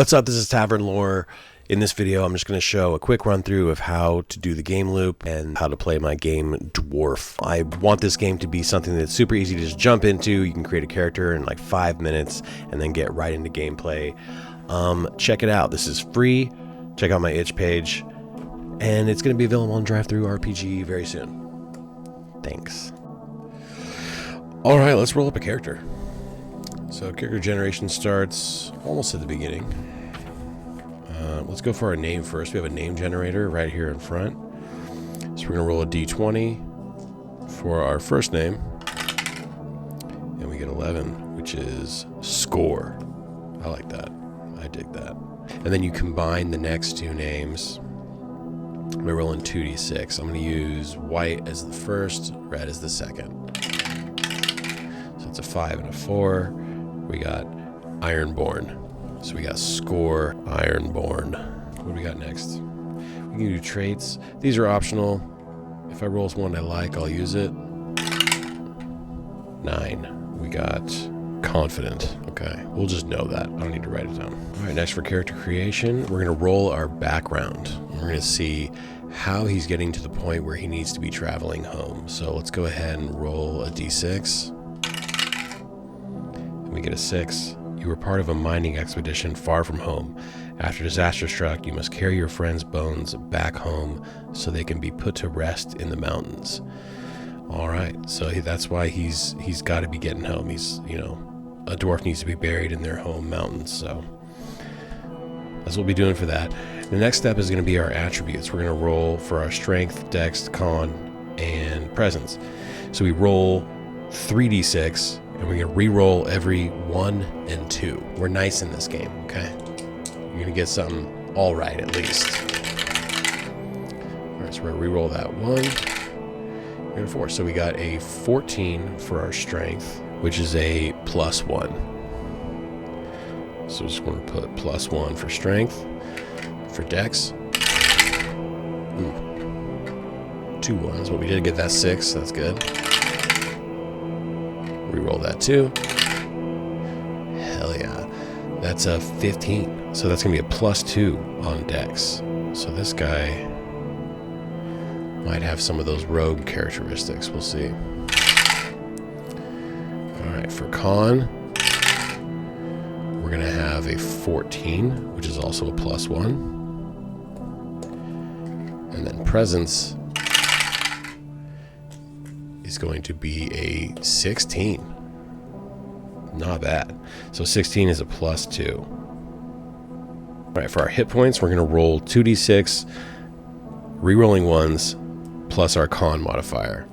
What's up? This is Tavern Lore. In this video, I'm just going to show a quick run through of how to do the game loop and how to play my game Dwarf. I want this game to be something that's super easy to just jump into. You can create a character in like 5 minutes and then get right into gameplay. Check it out. This is free. Check out my itch page. And it's going to be available on TTRPG very soon. Thanks. Alright, let's roll up a character. So character generation starts almost at the beginning. Let's go for our name first. We have a name generator right here in front. So we're going to roll a d20 for our first name. And we get 11, which is score. I like that. I dig that. And then you combine the next two names. We're rolling 2d6. I'm going to use white as the first, red as the second. So it's a 5 and a 4. We got Ironborn. So we got score, Ironborn. What do we got next? We can do traits. These are optional. If I roll one I like, I'll use it. 9. We got confident. Okay, we'll just know that. I don't need to write it down. All right, next for character creation, we're going to roll our background. We're going to see how he's getting to the point where he needs to be traveling home. So let's go ahead and roll a d6. And we get a 6. You were part of a mining expedition far from home. After disaster struck, you must carry your friends' bones back home so they can be put to rest in the mountains. All right, so that's why he's got to be getting home. He's, a dwarf needs to be buried in their home mountains, so that's what we'll be doing for that. The next step is going to be our attributes. We're going to roll for our strength, dex, con, and presence. So we roll 3d6, and we're going to re-roll every 1 and 2. We're nice in this game, okay? You're going to get something all right, at least. All right, so we're going to re-roll that 1 and 4. So we got a 14 for our strength, which is a +1. So just going to put +1 for strength. For dex, 2 1s, but we did get that 6, so that's good. Reroll that 2. Hell yeah. That's a 15. So that's going to be a +2 on dex. So this guy might have some of those rogue characteristics. We'll see. Alright, for con, we're going to have a 14, which is also a +1. And then presence is going to be a 16. Not bad. So 16 is a +2. All right, for our hit points, we're going to roll 2d6, re-rolling 1s, plus our con modifier.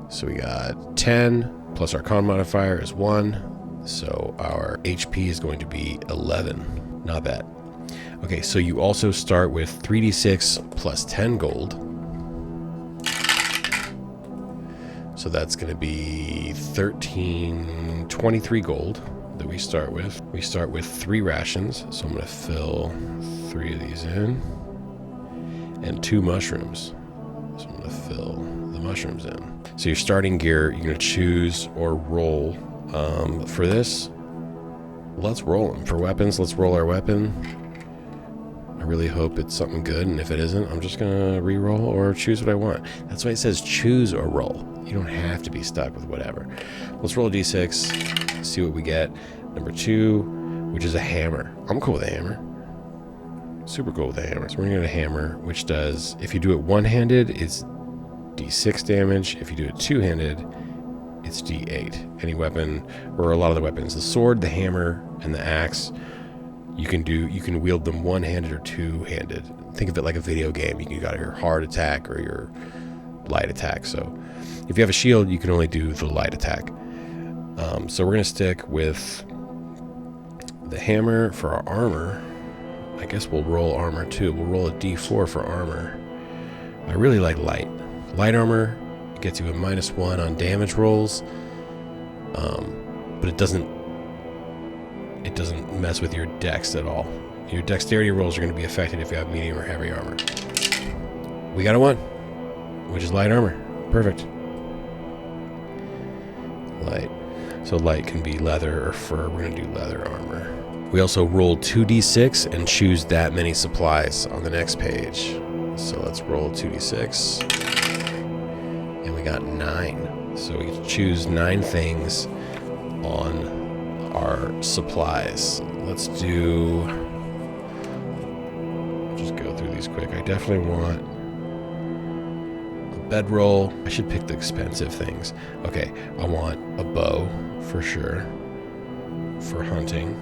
So we got 10, plus our con modifier is 1. So our HP is going to be 11. Not bad. Okay, so you also start with 3d6 plus 10 gold. So that's going to be 23 gold that we start with. We start with 3 rations, so I'm going to fill 3 of these in. And 2 mushrooms. So I'm going to fill the mushrooms in. So your starting gear, you're going to choose or roll. For this, let's roll them. For weapons, let's roll our weapon. I really hope it's something good, and if it isn't, I'm just going to re-roll or choose what I want. That's why it says choose or roll. You don't have to be stuck with whatever. Let's roll a d6, see what we get. Number 2, which is a hammer. I'm cool with a hammer. Super cool with a hammer. So we're going to get a hammer, which does, if you do it one-handed, it's d6 damage. If you do it two-handed, it's d8. Any weapon, or a lot of the weapons, the sword, the hammer, and the axe, you can wield them one-handed or two-handed. Think of it like a video game. You got your hard attack or your light attack. So if you have a shield, you can only do the light attack. So we're going to stick with the hammer. For our armor, I guess we'll roll armor too. We'll roll a d4 for armor. I really like light. Light armor gets you a -1 on damage rolls, but it doesn't mess with your dex at all. Your dexterity rolls are going to be affected if you have medium or heavy armor. We got a 1, which is light armor. Perfect. Light. So light can be leather or fur. We're going to do leather armor. We also roll 2d6 and choose that many supplies on the next page. So let's roll 2d6. And we got 9. So we can choose 9 things on our supplies. Let's do... just go through these quick. I definitely want a bedroll. I should pick the expensive things. Okay, I want a bow for sure for hunting.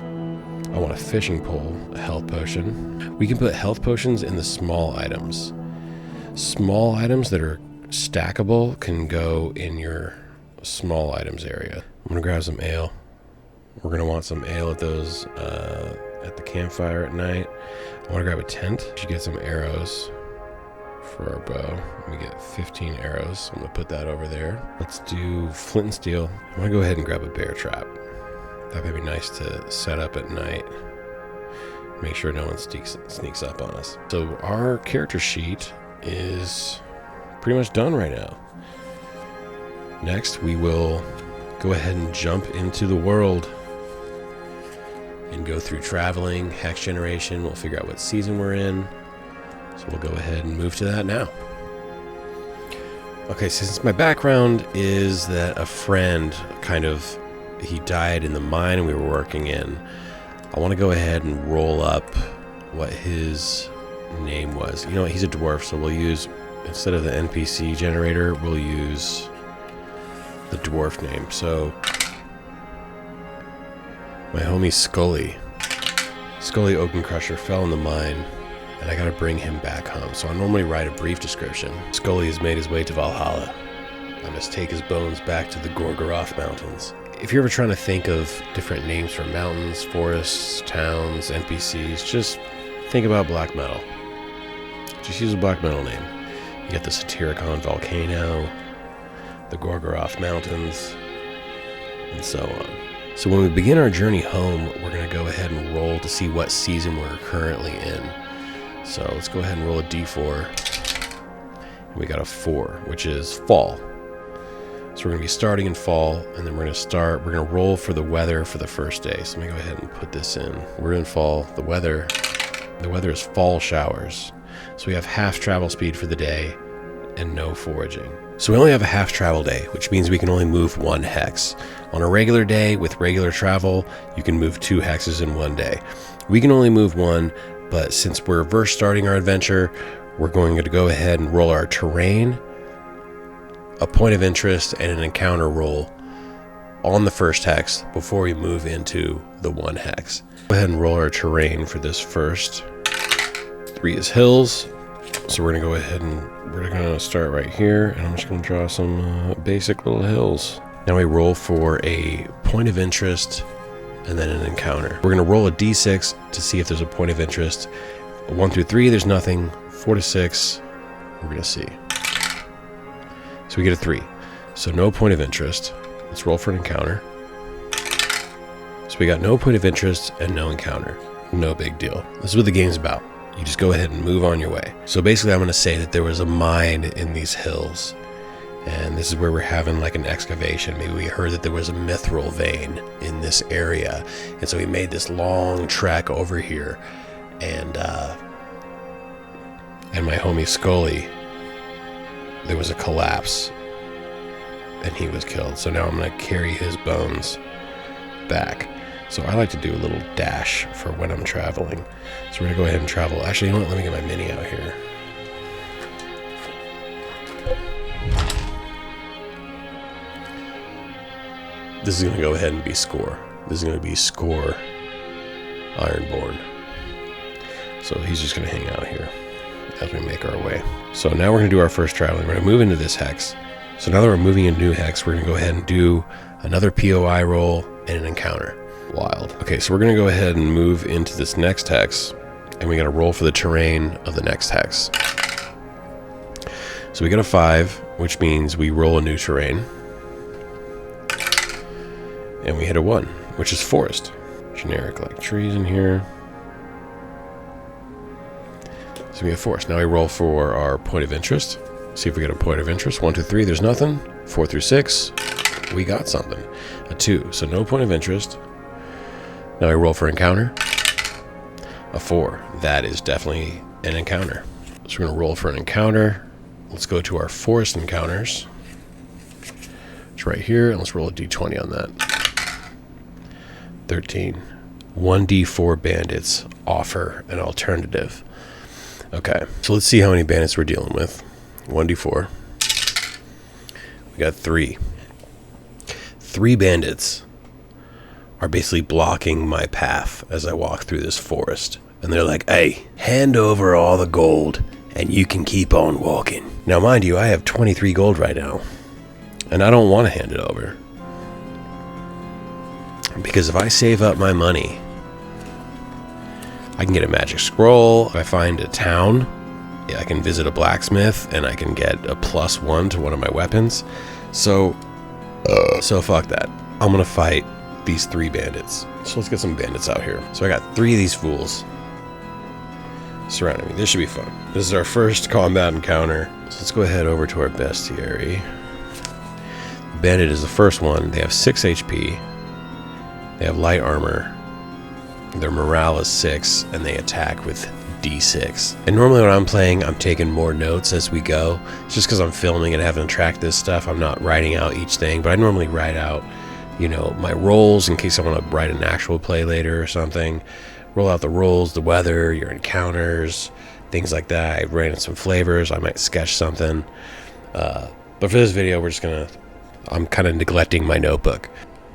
I want a fishing pole, a health potion. We can put health potions in the small items. Small items that are stackable can go in your small items area. I'm gonna grab some ale. We're gonna want some ale at those at the campfire at night. I want to grab a tent. We should get some arrows for our bow. We get 15 arrows. So I'm gonna put that over there. Let's do flint and steel. I want to go ahead and grab a bear trap. That would be nice to set up at night. Make sure no one sneaks up on us. So our character sheet is pretty much done right now. Next, we will go ahead and jump into the world and go through traveling, hex generation. We'll figure out what season we're in. So we'll go ahead and move to that now. Okay, since my background is that a friend he died in the mine we were working in, I want to go ahead and roll up what his name was. You know what, he's a dwarf, so we'll use, instead of the NPC generator, we'll use the dwarf name. So my homie Scully Oaken Crusher fell in the mine, and I gotta bring him back home. So I normally write a brief description. Scully has made his way to Valhalla. I must take his bones back to the Gorgoroth Mountains. If you're ever trying to think of different names for mountains, forests, towns, NPCs, just think about black metal. Just use a black metal name. You get the Satyricon Volcano, the Gorgoroth Mountains, and so on. So when we begin our journey home, we're going to go ahead and roll to see what season we're currently in. So let's go ahead and roll a d4. And we got a 4, which is fall. So we're going to be starting in fall, and then we're going to roll for the weather for the first day. So let me go ahead and put this in. We're in fall. The weather is fall showers. So we have half travel speed for the day and no foraging. So we only have a half travel day, which means we can only move 1 hex. On a regular day with regular travel, you can move 2 hexes in 1 day. We can only move 1, but since we're first starting our adventure, we're going to go ahead and roll our terrain, a point of interest, and an encounter roll on the first hex before we move into the 1 hex. Go ahead and roll our terrain for this first. 3 is hills. So we're going to go ahead and we're going to start right here, and I'm just going to draw some basic little hills. Now we roll for a point of interest and then an encounter. We're going to roll a d6 to see if there's a point of interest. 1 through 3, there's nothing. 4 to 6, we're going to see. So we get a 3. So no point of interest. Let's roll for an encounter. So we got no point of interest and no encounter. No big deal. This is what the game's about. You just go ahead and move on your way. So basically I'm going to say that there was a mine in these hills, and this is where we're having like an excavation. Maybe we heard that there was a mithril vein in this area, and so we made this long trek over here, and my homie Scully, there was a collapse and he was killed. So now I'm going to carry his bones back. So I like to do a little dash for when I'm traveling. So we're going to go ahead and travel. Actually, you know what? Let me get my mini out here. This is going to go ahead and be score. This is going to be score Ironborn. So he's just going to hang out here as we make our way. So now we're going to do our first traveling. We're going to move into this hex. So now that we're moving into new hex, we're going to go ahead and do another POI roll and an encounter. Wild. Okay, so we're going to go ahead and move into this next hex, and we got to roll for the terrain of the next hex. So we got a 5, which means we roll a new terrain, and we hit a 1, which is forest. Generic, like trees in here. So we have forest. Now we roll for our point of interest. See if we get a point of interest. 1 through 3, there's nothing. 4 through 6, we got something. A 2, so no point of interest. Now I roll for encounter. A 4. That is definitely an encounter. So we're going to roll for an encounter. Let's go to our forest encounters. It's right here, and let's roll a d20 on that. 13. 1d4 bandits offer an alternative. Okay, so let's see how many bandits we're dealing with. 1d4. We got 3. 3 bandits are basically blocking my path as I walk through this forest. And they're like, hey, hand over all the gold and you can keep on walking. Now, mind you, I have 23 gold right now. And I don't want to hand it over. Because if I save up my money, I can get a magic scroll. If I find a town, I can visit a blacksmith and I can get a +1 to one of my weapons. So fuck that. I'm going to fight these 3 bandits. So let's get some bandits out here. So I got 3 of these fools surrounding me. This should be fun. This is our first combat encounter. So let's go ahead over to our bestiary. Bandit is the first one. They have 6 HP. They have light armor. Their morale is 6, and they attack with D6. And normally when I'm playing, I'm taking more notes as we go. It's just because I'm filming and having to track this stuff. I'm not writing out each thing, but I normally write out, you know, my rolls in case I want to write an actual play later or something. Roll out the rolls, the weather, your encounters, things like that. I ran in some flavors. I might sketch something. But for this video, I'm kind of neglecting my notebook.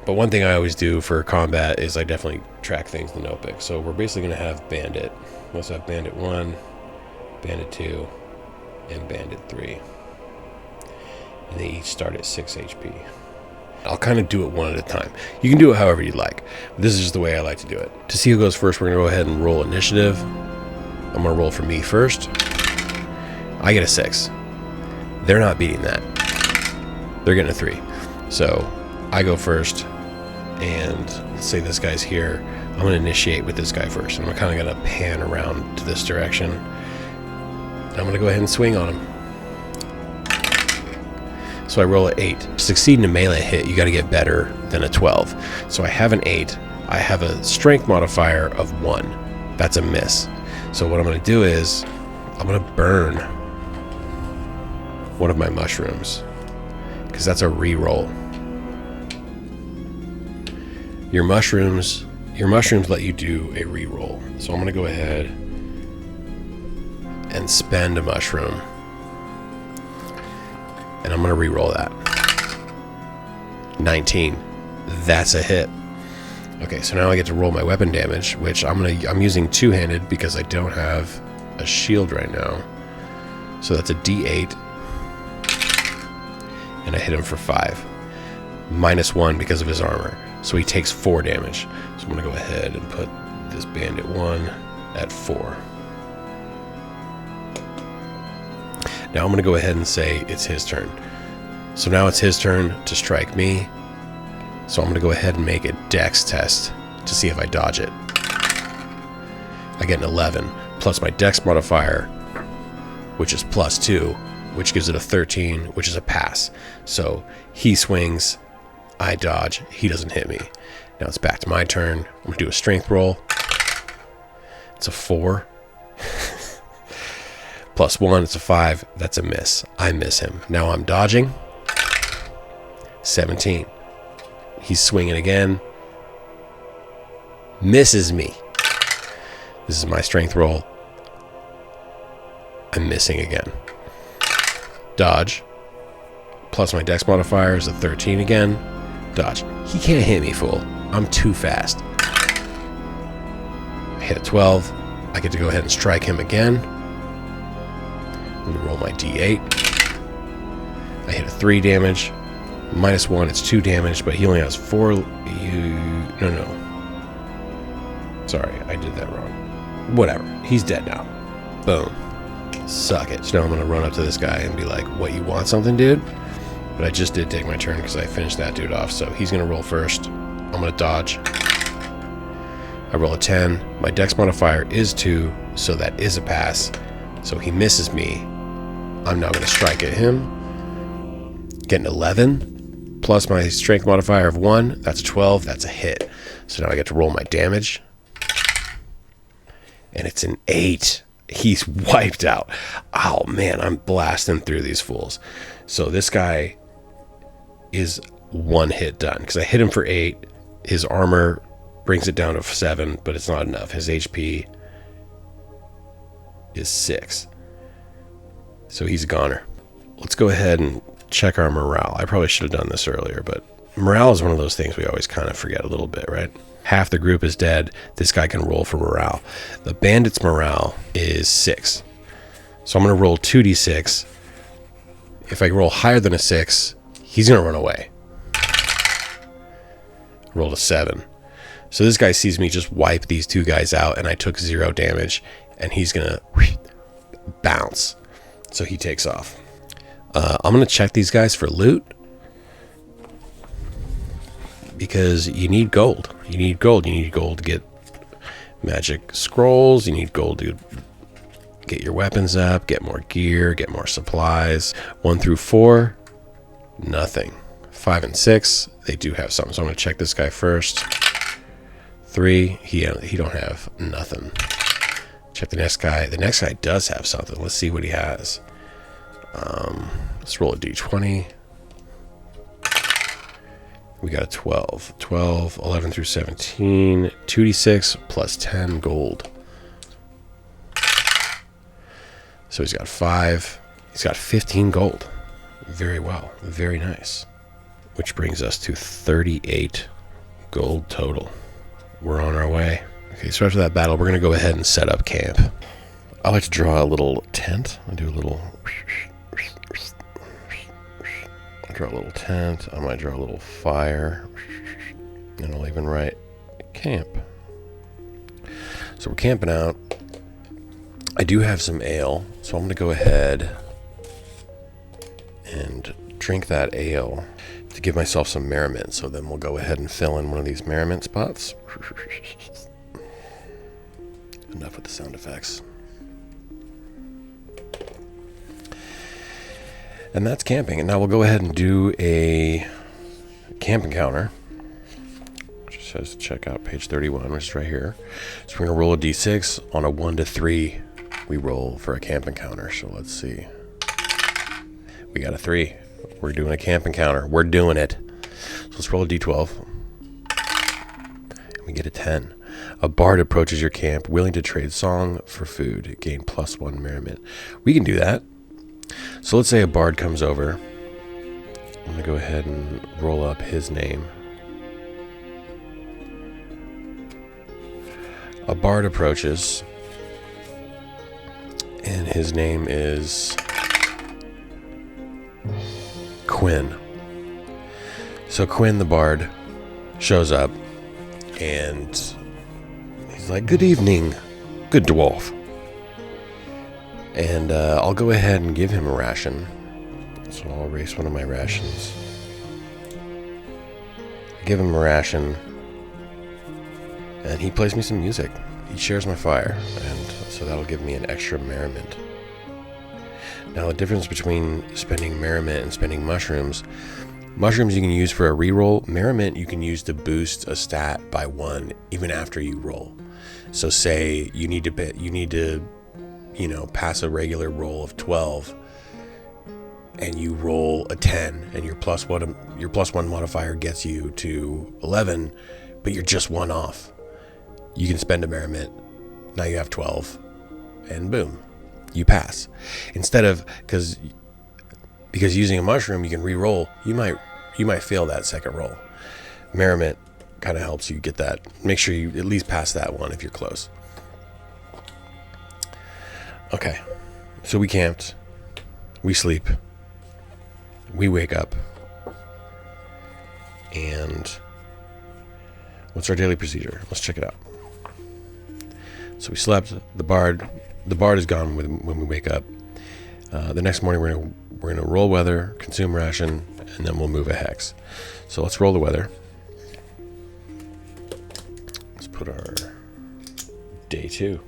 But one thing I always do for combat is I definitely track things in the notebook. So we're basically going to have Bandit. We also have Bandit 1, Bandit 2, and Bandit 3. And they each start at 6 HP. I'll kind of do it one at a time. You can do it however you like. This is just the way I like to do it. To see who goes first, we're going to go ahead and roll initiative. I'm going to roll for me first. I get a 6. They're not beating that. They're getting a 3. So I go first, and let's say this guy's here. I'm going to initiate with this guy first. And I'm kind of going to pan around to this direction. And I'm going to go ahead and swing on him. So I roll an 8. To succeed in a melee hit, you got to get better than a 12. So I have an 8. I have a strength modifier of 1. That's a miss. So what I'm going to do is I'm going to burn one of my mushrooms, because that's a re-roll. Your mushrooms let you do a re-roll. So I'm going to go ahead and spend a mushroom. And I'm going to re-roll that. 19. That's a hit. Okay, so now I get to roll my weapon damage, which I'm using two-handed because I don't have a shield right now. So that's a D8. And I hit him for 5. -1 because of his armor. So he takes 4 damage. So I'm going to go ahead and put this Bandit 1 at 4. Now I'm going to go ahead and say it's his turn. So now it's his turn to strike me. So I'm going to go ahead and make a dex test to see if I dodge it. I get an 11, plus my dex modifier, which is +2, which gives it a 13, which is a pass. So he swings, I dodge, he doesn't hit me. Now it's back to my turn. I'm going to do a strength roll. It's a 4. +1, it's a 5. That's a miss. I miss him. Now I'm dodging. 17. He's swinging again. Misses me. This is my strength roll. I'm missing again. Dodge. Plus my dex modifier is a 13 again. Dodge. He can't hit me, fool. I'm too fast. I hit a 12. I get to go ahead and strike him again. I'm going to roll my D8. I hit a 3 damage. -1, it's 2 damage, but he only has 4. No. Sorry, I did that wrong. Whatever. He's dead now. Boom. Suck it. So now I'm going to run up to this guy and be like, what, you want something, dude? But I just did take my turn because I finished that dude off. So he's going to roll first. I'm going to dodge. I roll a 10. My dex modifier is 2, so that is a pass. So he misses me. I'm now going to strike at him. Get an 11. Plus my strength modifier of 1. That's a 12. That's a hit. So now I get to roll my damage. And it's an 8. He's wiped out. Oh man, I'm blasting through these fools. So this guy is one hit done because I hit him for 8. His armor brings it down to 7, but it's not enough. His HP is 6. So he's a goner. Let's go ahead and check our morale. I probably should have done this earlier, but morale is one of those things we always kind of forget a little bit, right? Half the group is dead. This guy can roll for morale. The bandit's morale is 6. So I'm going to roll 2d6. If I roll higher than a 6, he's going to run away. Rolled a 7. So this guy sees me just wipe these 2 guys out, and I took 0 damage, and he's going to bounce. So he takes off. I'm going to check these guys for loot. Because you need gold. You need gold. You need gold to get magic scrolls. You need gold to get your weapons up, get more gear, get more supplies. 1 through 4, nothing. 5 and 6, they do have something. So I'm going to check this guy first. 3, he don't have nothing. Check the next guy. The next guy does have something. Let's see what he has. Let's roll a d20. We got a 12. 12, 11 through 17, 2d6 plus 10 gold. So he's got 5. He's got 15 gold. Very well. Very nice. Which brings us to 38 gold total. We're on our way. Okay, so after that battle, we're going to go ahead and set up camp. I like to draw a little tent. I do a little... draw a little tent. I might draw a little fire, and I'll even write camp. So we're camping out. I do have some ale, so I'm going to go ahead and drink that ale to give myself some merriment. So then we'll go ahead and fill in one of these merriment spots. Enough with the sound effects. And that's camping. And now we'll go ahead and do a camp encounter. Which says to check out page 31, which is right here. So we're going to roll a d6. On a 1 to 3, we roll for a camp encounter. So let's see. We got a 3. We're doing a camp encounter. We're doing it. So let's roll a d12. And we get a 10. A bard approaches your camp, willing to trade song for food. Gain +1 merriment. We can do that. So let's say a bard comes over. I'm going to go ahead and roll up his name. A bard approaches, and his name is Quinn. So Quinn the bard shows up, and he's like, "Good evening, good dwarf." And I'll go ahead and give him a ration. So I'll erase one of my rations. I give him a ration, and he plays me some music. He shares my fire, and so that'll give me an extra merriment. Now the difference between spending merriment and spending mushrooms you can use for a reroll. Merriment you can use to boost a stat by 1 even after you roll. So say you need to pass a regular roll of 12, and you roll a 10, and your +1 modifier gets you to 11, but you're just 1 off. You can spend a merriment. Now you have 12, and boom, you pass. Instead of because using a mushroom you can re-roll, you might fail that second roll. Merriment kind of helps you get that. Make sure you at least pass that one if you're close. Okay, so we camped, we sleep, we wake up, and what's our daily procedure? Let's check it out. So we slept. The bard is gone when we wake up. The next morning we're gonna roll weather, consume ration, and then we'll move a hex. So let's roll the weather. Let's put our day 2.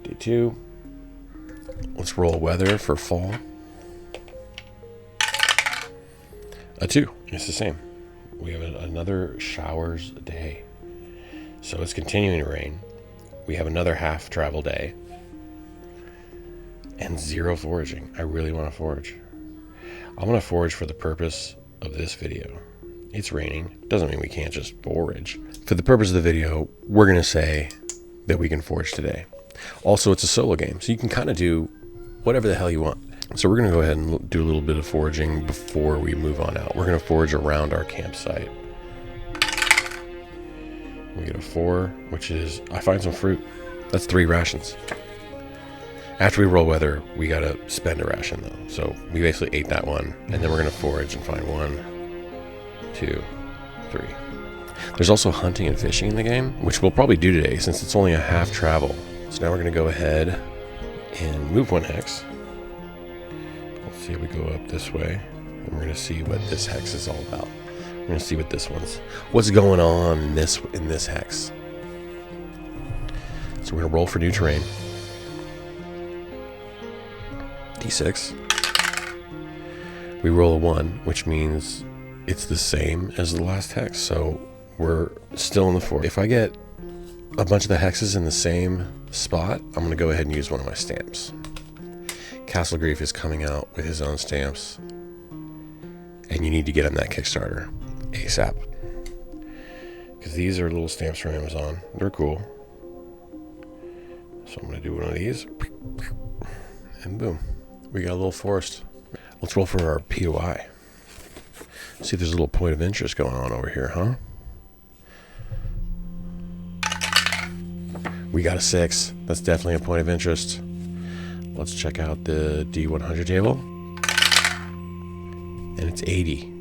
Day 2. Let's roll weather for fall. A 2. It's the same. We have another showers day. So it's continuing to rain. We have another half travel day. And 0 foraging. I really want to forage. I want to forage for the purpose of this video. It's raining. Doesn't mean we can't just forage. For the purpose of the video, we're going to say that we can forage today. Also, it's a solo game, so you can kind of do whatever the hell you want. So we're going to go ahead and do a little bit of foraging before we move on out. We're going to forage around our campsite. We get a 4, which is, I find some fruit. That's 3 rations. After we roll weather, we got to spend a ration though. So we basically ate that one, and then we're going to forage and find 1, 2, 3. There's also hunting and fishing in the game, which we'll probably do today since it's only a half travel. So now we're going to go ahead and move 1 hex. Let's see if we go up this way, and we're going to see what this hex is all about. We're going to see what this one's, what's going on in this hex. So we're going to roll for new terrain. D6. We roll a 1, which means it's the same as the last hex. So we're still in the 4. If I get a bunch of the hexes in the same spot, I'm going to go ahead and use one of my stamps. Castle Grief is coming out with his own stamps, and you need to get on that Kickstarter ASAP, because these are little stamps from Amazon. They're cool. So I'm going to do one of these, and boom, we got a little forest. Let's roll for our POI. See if there's a little point of interest going on over here, huh? We got a 6. That's definitely a point of interest. Let's check out the D100 table. And it's 80.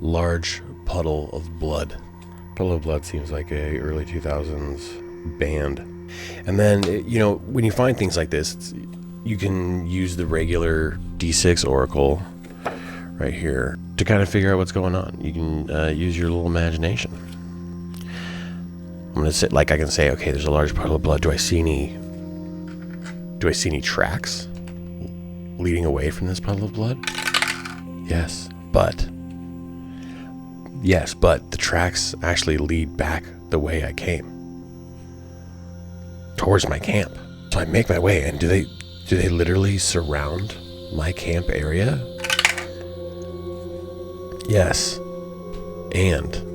Large puddle of blood. Puddle of blood seems like a early 2000s band. And then, you know, when you find things like this, you can use the regular D6 Oracle right here to kind of figure out what's going on. You can use your little imagination. I'm gonna say, like, I can say, okay, there's a large puddle of blood. Do I see any tracks leading away from this puddle of blood? Yes, but the tracks actually lead back the way I came, towards my camp. So I make my way, and do they literally surround my camp area? Yes, and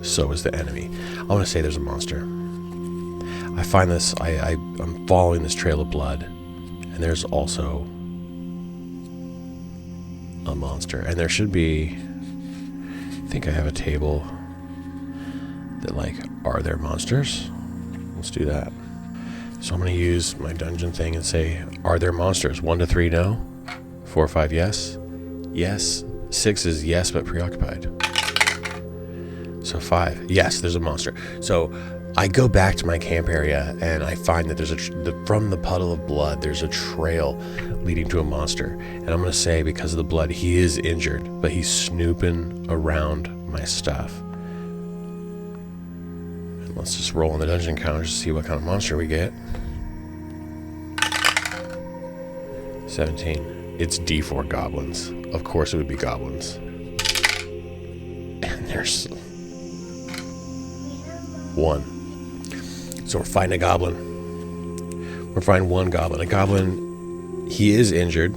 so is the enemy. I want to say there's a monster. I find this, I'm following this trail of blood, and there's also a monster. And there should be, I think I have a table that, like, are there monsters? Let's do that. So I'm going to use my dungeon thing and say, are there monsters? 1 to 3, no. 4 or 5, yes. Yes. 6 is yes, but preoccupied. So 5, yes, there's a monster. So I go back to my camp area, and I find that there's from the puddle of blood, there's a trail leading to a monster. And I'm going to say, because of the blood, he is injured, but he's snooping around my stuff. And let's just roll on the dungeon counters to see what kind of monster we get. 17. It's D4 goblins. Of course it would be goblins. And there's 1. So we're fighting a goblin. We're fighting 1 goblin. A goblin, he is injured.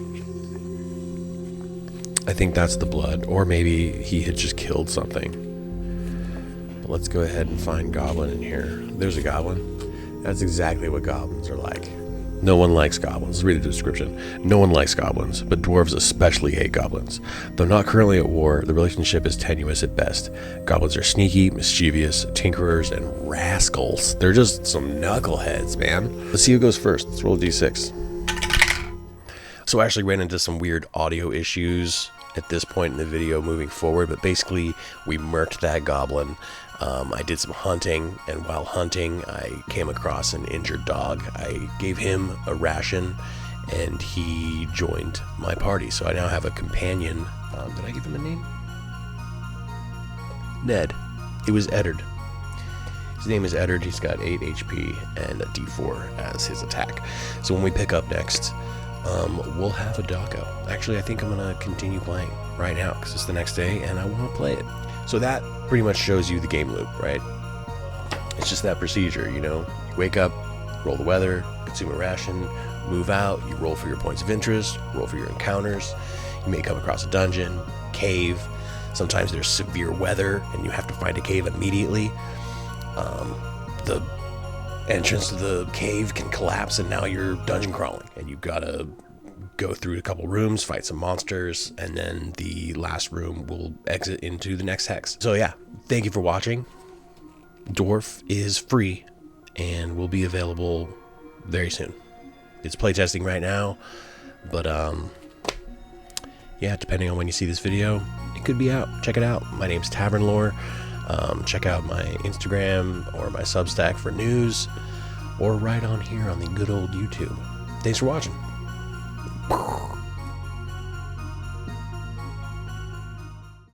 I think that's the blood. Or maybe he had just killed something. But let's go ahead and find goblin in here. There's a goblin. That's exactly what goblins are like. No one likes goblins. Let's read the description. No one likes goblins, but dwarves especially hate goblins. Though not currently at war, the relationship is tenuous at best. Goblins are sneaky, mischievous, tinkerers, and rascals. They're just some knuckleheads, man. Let's see who goes first. Let's roll a d6. So I actually ran into some weird audio issues at this point in the video moving forward, but basically we murked that goblin. I did some hunting, and while hunting, I came across an injured dog. I gave him a ration, and he joined my party. So I now have a companion. Did I give him a name? Ned. It was Eddard. His name is Eddard. He's got 8 HP and a D4 as his attack. So when we pick up next, we'll have a doco. Actually, I think I'm going to continue playing right now because it's the next day and I want to play it. So that pretty much shows you the game loop, right? It's just that procedure, you know? You wake up, roll the weather, consume a ration, move out, you roll for your points of interest, roll for your encounters. You may come across a dungeon, cave. Sometimes there's severe weather and you have to find a cave immediately. The entrance to the cave can collapse and now you're dungeon crawling and you've got to go through a couple rooms, fight some monsters, and then the last room will exit into the next hex. So yeah, thank you for watching. Dwarf is free and will be available very soon. It's playtesting right now, but yeah, depending on when you see this video, it could be out. Check it out. My name's Tavern Lore. Check out my Instagram or my Substack for news, or right on here on the good old YouTube. Thanks for watching.